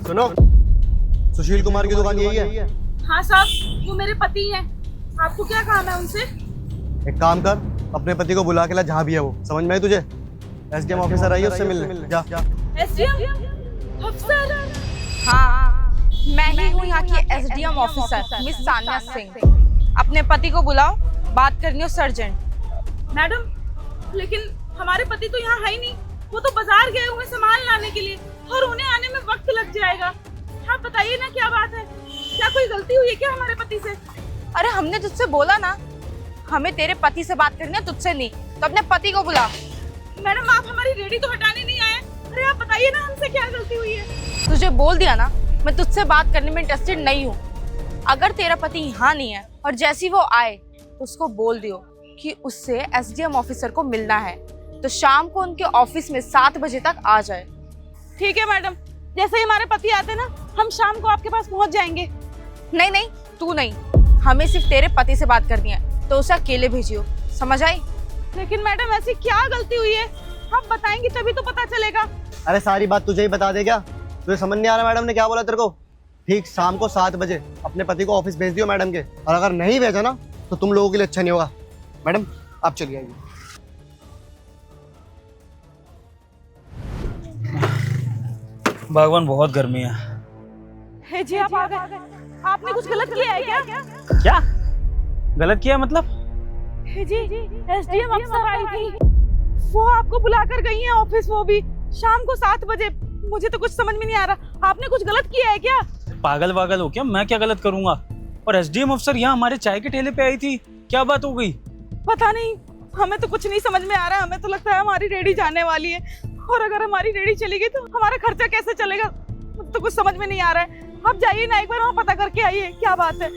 सुनो, सुशील कुमार की दुकान यही है? हाँ साहब, वो मेरे पति हैं। आपको क्या काम है उनसे? एक काम कर, अपने पति को बुला के ला जहाँ भी है वो। समझ में आई तुझे? एसडीएम ऑफिसर आई है, उससे मिलने जा। एसडीएम अफसर? हाँ, मैं ही हूँ यहाँ की SDM officer miss Sania Singh. अपने पति को बुलाओ, बात करनी हो सर्जेंट। मैडम, लेकिन हमारे पति तो यहाँ है ही नहीं। वो तो बाजार गए हुए सामान लाने के लिए और उन्हें आने में वक्त लग जाएगा। आप बताइए ना, क्या बात है? क्या कोई गलती हुई है क्या हमारे पति से? अरे हमने तुझसे बोला ना, हमें तेरे पति से बात करनी है, तुझसे नहीं। तो अपने पति को बुला। मैडम, आप हमारी रेडी तो हटाने नहीं आए। अरे आप बताइए ना, हमसे क्या गलती हुई है? तुझे बोल दिया ना, मैं तुझसे बात करने में इंटरेस्टेड नहीं हूँ। अगर तेरा पति यहाँ नहीं है और जैसी वो आए तो उसको बोल दियो कि उससे एसडीएम ऑफिसर को मिलना है, तो शाम को उनके ऑफिस में 7 बजे तक आ जाए। ठीक है मैडम, जैसे ही हमारे पति आते ना, हम शाम को आपके पास पहुँच जाएंगे। नहीं नहीं, तू नहीं, हमें सिर्फ तेरे पति से बात करनी है, तो उसे अकेले भेजियो। समझ आई? लेकिन मैडम, ऐसी क्या गलती हुई है? आप बताएंगी तभी तो पता चलेगा। अरे सारी बात तुझे ही बता दे क्या? तुझे समझ नहीं आ रहा मैडम ने क्या बोला तेरे को? ठीक शाम को 7 बजे अपने पति को ऑफिस भेज दियो मैडम के, और अगर नहीं भेजा ना तो तुम लोगों के लिए अच्छा नहीं होगा। मैडम आप चलिए आइए। भगवान, बहुत गर्मी है। हे जी, आप आ गए। आपने कुछ गलत किया है क्या? क्या गलत किया मतलब? हे जी, एसडीएम अफसर आई थी। वो आपको बुलाकर गई हैं ऑफिस, वो भी शाम को 7 बजे। मुझे तो कुछ समझ में नहीं आ रहा। आपने कुछ गलत किया है क्या? पागल वागल हो क्या? मैं क्या गलत करूंगा? और एसडीएम अफसर यहाँ हमारे चाय के ठेले पे आई थी, क्या बात हो गई? पता नहीं, हमें तो कुछ नहीं समझ में आ रहा। हमें तो लगता है हमारी रेडी जाने वाली है, और अगर हमारी रेडी चली गई तो हमारा खर्चा कैसे चलेगा? तो कुछ समझ में नहीं आ रहा है। आप जाइए ना, एक बार वहाँ पता करके आइए क्या बात है।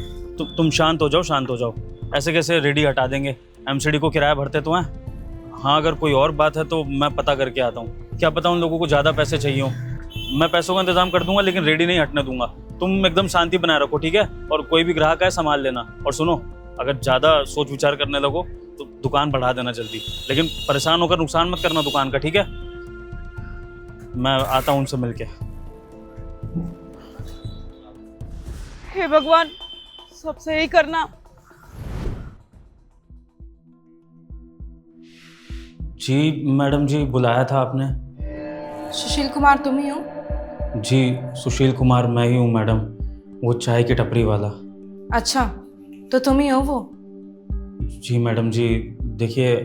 तुम शांत हो जाओ, शांत हो जाओ। ऐसे कैसे रेडी हटा देंगे? एमसीडी को किराया भरते तो हैं। हाँ, अगर कोई और बात है तो मैं पता करके आता हूँ। क्या पता उन लोगों को ज़्यादा पैसे चाहिए हो। मैं पैसों का इंतजाम कर दूंगा, लेकिन रेडी नहीं हटने दूंगा। तुम एकदम शांति बनाए रखो, ठीक है? और कोई भी ग्राहक है संभाल लेना। और सुनो, अगर ज़्यादा सोच विचार करने लगो तो दुकान बढ़ा देना जल्दी, लेकिन परेशान होकर नुकसान मत करना दुकान का, ठीक है? मैं आता हूँ उनसे मिलके। हे भगवान, सब सही करना। जी मैडम जी, बुलाया था आपने? सुशील कुमार तुम ही हो? जी सुशील कुमार मैं ही हूँ मैडम, वो चाय की टपरी वाला। अच्छा, तो तुम ही हो वो? जी मैडम जी, देखिए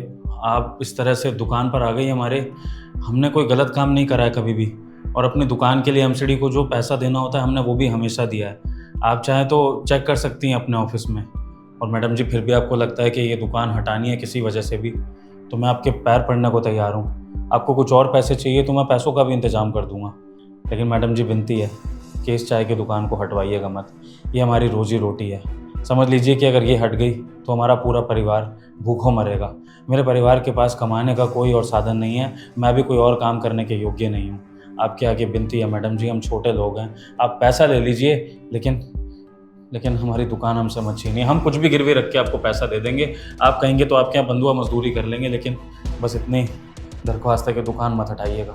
आप इस तरह से दुकान पर आ गई हमारे। हमने कोई गलत काम नहीं करा है कभी भी, और अपनी दुकान के लिए एमसीडी को जो पैसा देना होता है हमने वो भी हमेशा दिया है। आप चाहें तो चेक कर सकती हैं अपने ऑफिस में। और मैडम जी, फिर भी आपको लगता है कि ये दुकान हटानी है किसी वजह से भी, तो मैं आपके पैर पड़ने को तैयार हूँ। आपको कुछ और पैसे चाहिए तो मैं पैसों का भी इंतजाम कर दूँगा, लेकिन मैडम जी विनती है कि इस चाय की दुकान को हटवाइएगा मत। ये हमारी रोजी रोटी है। समझ लीजिए कि अगर ये हट गई तो हमारा पूरा परिवार भूखों मरेगा। मेरे परिवार के पास कमाने का कोई और साधन नहीं है, मैं भी कोई और काम करने के योग्य नहीं हूँ। आपके आगे विनती है मैडम जी, हम छोटे लोग हैं, आप पैसा ले लीजिए, लेकिन हमारी दुकान हमसे मत छीनिए। हम कुछ भी गिरवी रख के आपको पैसा दे देंगे। आप कहेंगे तो आपके यहाँ बंधुआ मजदूरी कर लेंगे, लेकिन बस इतनी दरख्वास्त है कि दुकान मत हटाइएगा।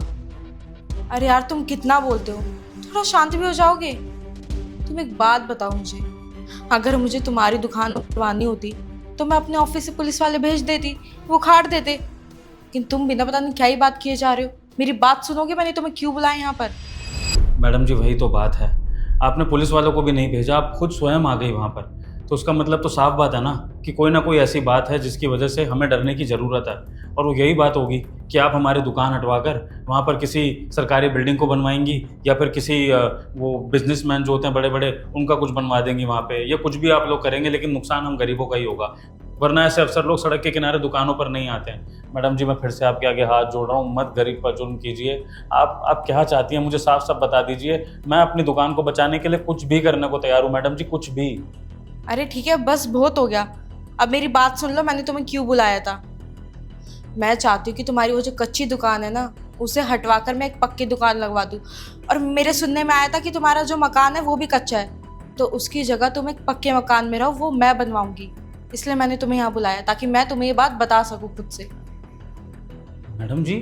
अरे यार, तुम कितना बोलते हो, थोड़ा शांत भी हो जाओगे? तुम एक बात बताओ मुझे, अगर मुझे तुम्हारी दुकान उठवानी होती तो मैं अपने ऑफिस से पुलिस वाले भेज देती, वो खाट देते। लेकिन तुम बिना पता नहीं क्या ही बात किए जा रहे हो। मेरी बात सुनोगे? मैंने तुम्हें क्यों बुलाया यहाँ पर? मैडम जी वही तो बात है, आपने पुलिस वालों को भी नहीं भेजा, आप खुद स्वयं आ गई वहाँ पर। तो उसका मतलब तो साफ बात है ना कि कोई ना कोई ऐसी बात है जिसकी वजह से हमें डरने की ज़रूरत है। और वो यही बात होगी कि आप हमारी दुकान हटवाकर वहाँ पर किसी सरकारी बिल्डिंग को बनवाएंगी, या फिर किसी वो बिजनेसमैन जो होते हैं बड़े बड़े, उनका कुछ बनवा देंगी वहाँ पे, या कुछ भी आप लोग करेंगे, लेकिन नुकसान हम गरीबों का ही होगा। वरना ऐसे अफसर लोग सड़क के किनारे दुकानों पर नहीं आते हैं। मैडम जी, मैं फिर से आपके आगे हाथ जोड़ रहा हूँ, मत गरीब पर जुल्म कीजिए। आप क्या चाहती हैं मुझे साफ साफ बता दीजिए। मैं अपनी दुकान को बचाने के लिए कुछ भी करने को तैयार हूँ मैडम जी, कुछ भी। अरे ठीक है, बस बहुत हो गया। अब मेरी बात सुन लो, मैंने तुम्हें क्यों बुलाया था। मैं चाहती हूँ कि तुम्हारी वो जो कच्ची दुकान है ना, उसे हटवाकर मैं एक पक्की दुकान लगवा दूँ। और मेरे सुनने में आया था कि तुम्हारा जो मकान है वो भी कच्चा है, तो उसकी जगह तुम एक पक्के मकान में रहो, वो मैं बनवाऊंगी। इसलिए मैंने तुम्हें यहाँ बुलाया, ताकि मैं तुम्हें ये बात बता सकूँ खुद से। मैडम जी,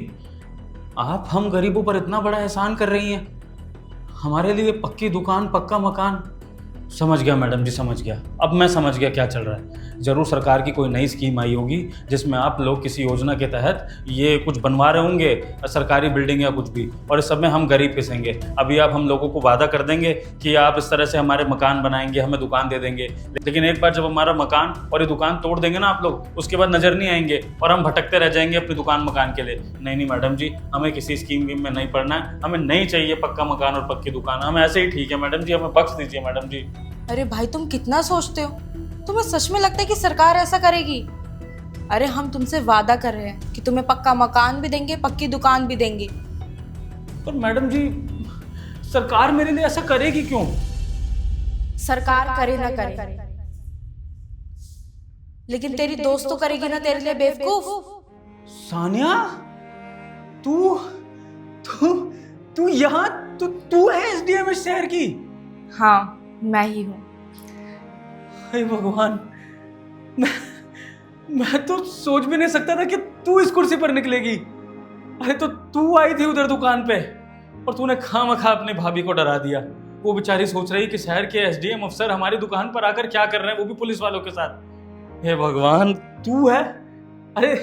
आप हम गरीबों पर इतना बड़ा एहसान कर रही हैं। हमारे लिए पक्की दुकान, पक्का मकान। समझ गया मैडम जी, समझ गया। अब मैं समझ गया क्या चल रहा है। ज़रूर सरकार की कोई नई स्कीम आई होगी जिसमें आप लोग किसी योजना के तहत ये कुछ बनवा रहे होंगे, सरकारी बिल्डिंग या कुछ भी, और इस सब में हम गरीब पिसेंगे। अभी आप हम लोगों को वादा कर देंगे कि आप इस तरह से हमारे मकान बनाएंगे, हमें दुकान दे देंगे, लेकिन एक बार जब हमारा मकान और ये दुकान तोड़ देंगे ना आप लोग, उसके बाद नज़र नहीं आएंगे और हम भटकते रह जाएंगे अपनी दुकान मकान के लिए। नहीं नहीं मैडम जी, हमें किसी स्कीम वीम में नहीं पड़ना है, हमें नहीं चाहिए पक्का मकान और पक्की दुकान, हम ऐसे ही ठीक है मैडम जी, हमें बख्श दीजिए मैडम जी। अरे भाई तुम कितना सोचते हो? तुम्हें सच में लगता है कि सरकार ऐसा करेगी? अरे हम तुमसे वादा कर रहे हैं कि तुम्हें पक्का मकान भी देंगे, पक्की दुकान भी देंगे। पर मैडम जी, सरकार मेरे लिए ऐसा करेगी क्यों? सरकार करे ना करे, लेकिन तेरी दोस्त तो करेगी ना तेरे लिए बेवकूफ। सानिया, तू तू तू यहाँ तू है एसडीएम इस शहर की? हाँ मैं ही हूँ। हे भगवान, मैं तो सोच भी नहीं सकता था कि तू इस कुर्सी पर निकलेगी। अरे तो तू आई थी उधर दुकान पे और तूने खामखा अपनी भाभी को डरा दिया। वो बेचारी सोच रही कि शहर के एसडीएम अफसर हमारी दुकान पर आकर क्या कर रहे हैं, वो भी पुलिस वालों के साथ। हे भगवान, तू है? अरे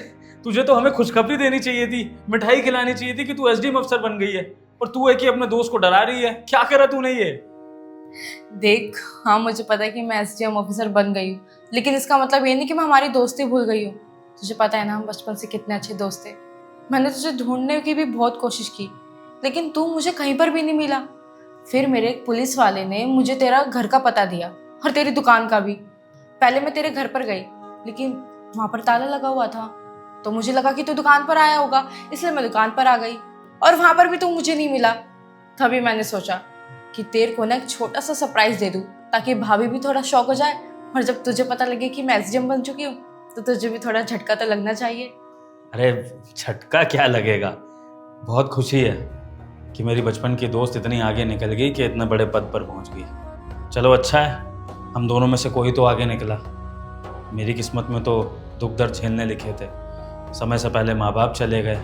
तुझे तो हमें खुशखबरी देनी चाहिए थी, मिठाई खिलानी चाहिए थी कि तू एसडीएम अफसर बन गई है, और तू है कि अपने दोस्त को डरा रही है। क्या करा तूने ये? देख, हाँ मुझे पता है कि मैं एसडीएम ऑफिसर बन गई हूँ, लेकिन इसका मतलब ये नहीं कि मैं हमारी दोस्ती भूल गई हूँ। तुझे पता है ना, हम बचपन से कितने अच्छे दोस्त थे। मैंने तुझे ढूंढने की भी बहुत कोशिश की, लेकिन तू मुझे कहीं पर भी नहीं मिला। फिर मेरे एक पुलिस वाले ने मुझे तेरा घर का पता दिया और तेरी दुकान का भी। पहले मैं तेरे घर पर गई, लेकिन वहाँ पर ताला लगा हुआ था, तो मुझे लगा कि तू दुकान पर आया होगा, इसलिए मैं दुकान पर आ गई, और वहाँ पर भी तू मुझे नहीं मिला। तभी मैंने सोचा कि तेरे को ना एक छोटा सा सरप्राइज दे दूं, ताकि भाभी भी थोड़ा शौक हो जाए, और जब तुझे पता लगे कि मैं एसडीएम बन चुकी हूँ तो तुझे भी थोड़ा झटका तो लगना चाहिए। अरे झटका क्या लगेगा, बहुत खुशी है कि मेरी बचपन की दोस्त इतनी आगे निकल गई कि इतने बड़े पद पर पहुंच गई। चलो अच्छा है, हम दोनों में से कोई तो आगे निकला। मेरी किस्मत में तो दुख दर्द झेलने लिखे थे। समय से पहले माँ बाप चले गए,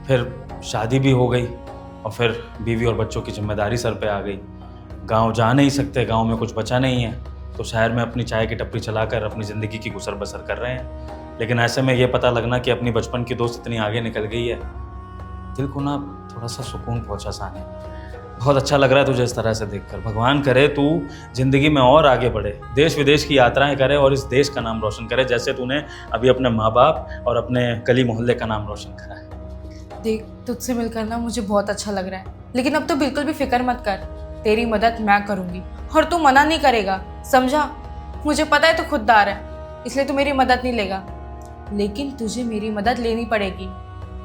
फिर शादी भी हो गई, और फिर बीवी और बच्चों की जिम्मेदारी सर पे आ गई। गांव जा नहीं सकते, गांव में कुछ बचा नहीं है, तो शहर में अपनी चाय की टपरी चलाकर अपनी ज़िंदगी की गुजर बसर कर रहे हैं। लेकिन ऐसे में ये पता लगना कि अपनी बचपन की दोस्त इतनी आगे निकल गई है, दिल को ना थोड़ा सा सुकून पहुंचा। साने, बहुत अच्छा लग रहा है तुझे इस तरह से देखकर। भगवान करे तू ज़िंदगी में और आगे बढ़े, देश विदेश की यात्राएं करे और इस देश का नाम रोशन करे, जैसे तूने अभी अपने माँ बाप और अपने गली मोहल्ले का नाम रोशन करा है। देख, तुझसे मिलकर ना मुझे बहुत अच्छा लग रहा है, लेकिन अब तो बिल्कुल भी फिक्र मत कर, तेरी मदद मैं करूँगी और तू मना नहीं करेगा, समझा? मुझे पता है तू खुददार है, इसलिए तू मेरी मदद नहीं लेगा, लेकिन तुझे मेरी मदद लेनी पड़ेगी।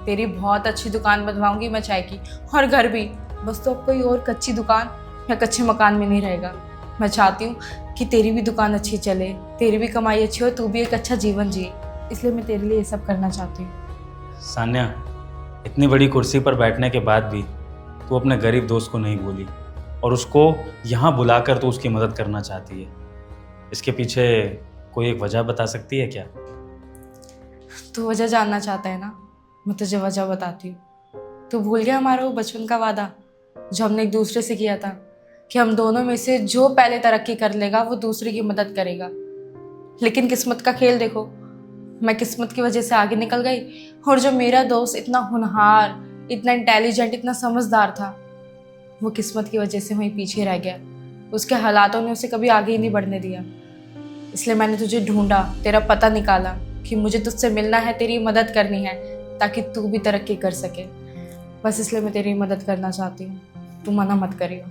तेरी बहुत अच्छी दुकान बनवाऊंगी मैं चाय की, और घर भी। बस तो अब कोई और कच्ची दुकान या कच्चे मकान में नहीं रहेगा। मैं चाहती हूँ कि तेरी भी दुकान अच्छी चले, तेरी भी कमाई अच्छी हो, तू भी एक अच्छा जीवन जिए, इसलिए मैं तेरे लिए ये सब करना चाहती हूँ। सान्या, इतनी बड़ी कुर्सी पर बैठने के बाद भी तू अपने गरीब दोस्त को नहीं भूली, और उसको यहाँ बुलाकर तू उसकी मदद करना चाहती है। इसके पीछे कोई एक वजह बता सकती है क्या? तू वजह जानना चाहता है ना? मैं तुझे वजह बताती हूँ। तू भूल गया हमारा वो बचपन का वादा जो हमने एक दूसरे से किया था, कि हम दोनों में से जो पहले तरक्की कर लेगा वो दूसरे की मदद करेगा। लेकिन किस्मत का खेल देखो, मैं किस्मत की वजह से आगे निकल गई, और जो मेरा दोस्त इतना होनहार, इतना इंटेलिजेंट, इतना समझदार था, वो किस्मत की वजह से वहीं पीछे रह गया। उसके हालातों ने उसे कभी आगे ही नहीं बढ़ने दिया। इसलिए मैंने तुझे ढूंढा, तेरा पता निकाला कि मुझे तुझसे मिलना है, तेरी मदद करनी है, ताकि तू भी तरक्की कर सके। बस इसलिए मैं तेरी मदद करना चाहती हूँ, तू मना मत करियो।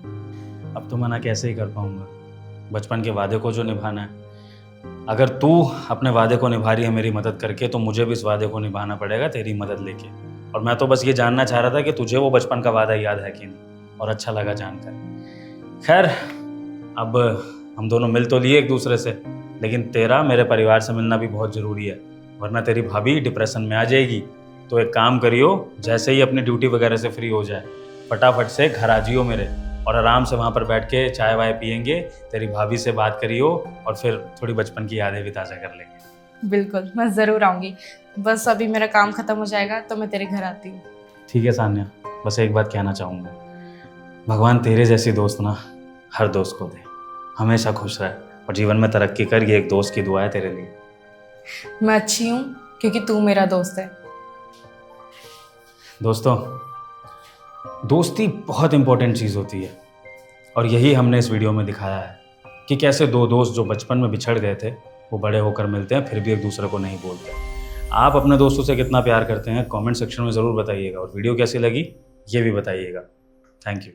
अब तो मना कैसे ही कर पाऊंगा, बचपन के वादे को जो निभाना है। अगर तू अपने वादे को निभा रही है मेरी मदद करके, तो मुझे भी इस वादे को निभाना पड़ेगा तेरी मदद लेके। और मैं तो बस ये जानना चाह रहा था कि तुझे वो बचपन का वादा याद है कि नहीं, और अच्छा लगा जानकर। खैर, अब हम दोनों मिल तो लिए एक दूसरे से, लेकिन तेरा मेरे परिवार से मिलना भी बहुत ज़रूरी है, वरना तेरी भाभी डिप्रेशन में आ जाएगी। तो एक काम करियो, जैसे ही अपनी ड्यूटी वगैरह से फ्री हो जाए, फटाफट से घर आ जियो मेरे, और आराम से वहाँ पर बैठ के चाय वाय पियेंगे, तेरी भाभी से बात करियो, और फिर थोड़ी बचपन की यादें भी ताज़ा कर लेंगे। बिल्कुल, मैं ज़रूर आऊँगी। बस अभी मेरा काम ख़त्म हो जाएगा तो मैं तेरे घर आती हूँ। ठीक है सान्या, बस एक बात कहना चाहूँगा, भगवान तेरे जैसी दोस्त ना हर दोस्त को दे, हमेशा खुश रहे और जीवन में तरक्की कर। ये एक दोस्त की दुआ है तेरे लिए। मैं अच्छी हूँ क्योंकि तू मेरा दोस्त है। दोस्तों, दोस्ती बहुत इंपॉर्टेंट चीज़ होती है और यही हमने इस वीडियो में दिखाया है कि कैसे दो दोस्त जो बचपन में बिछड़ गए थे वो बड़े होकर मिलते हैं, फिर भी एक दूसरे को नहीं बोलते। आप अपने दोस्तों से कितना प्यार करते हैं कमेंट सेक्शन में ज़रूर बताइएगा और वीडियो कैसी लगी ये भी बताइएगा। Thank you.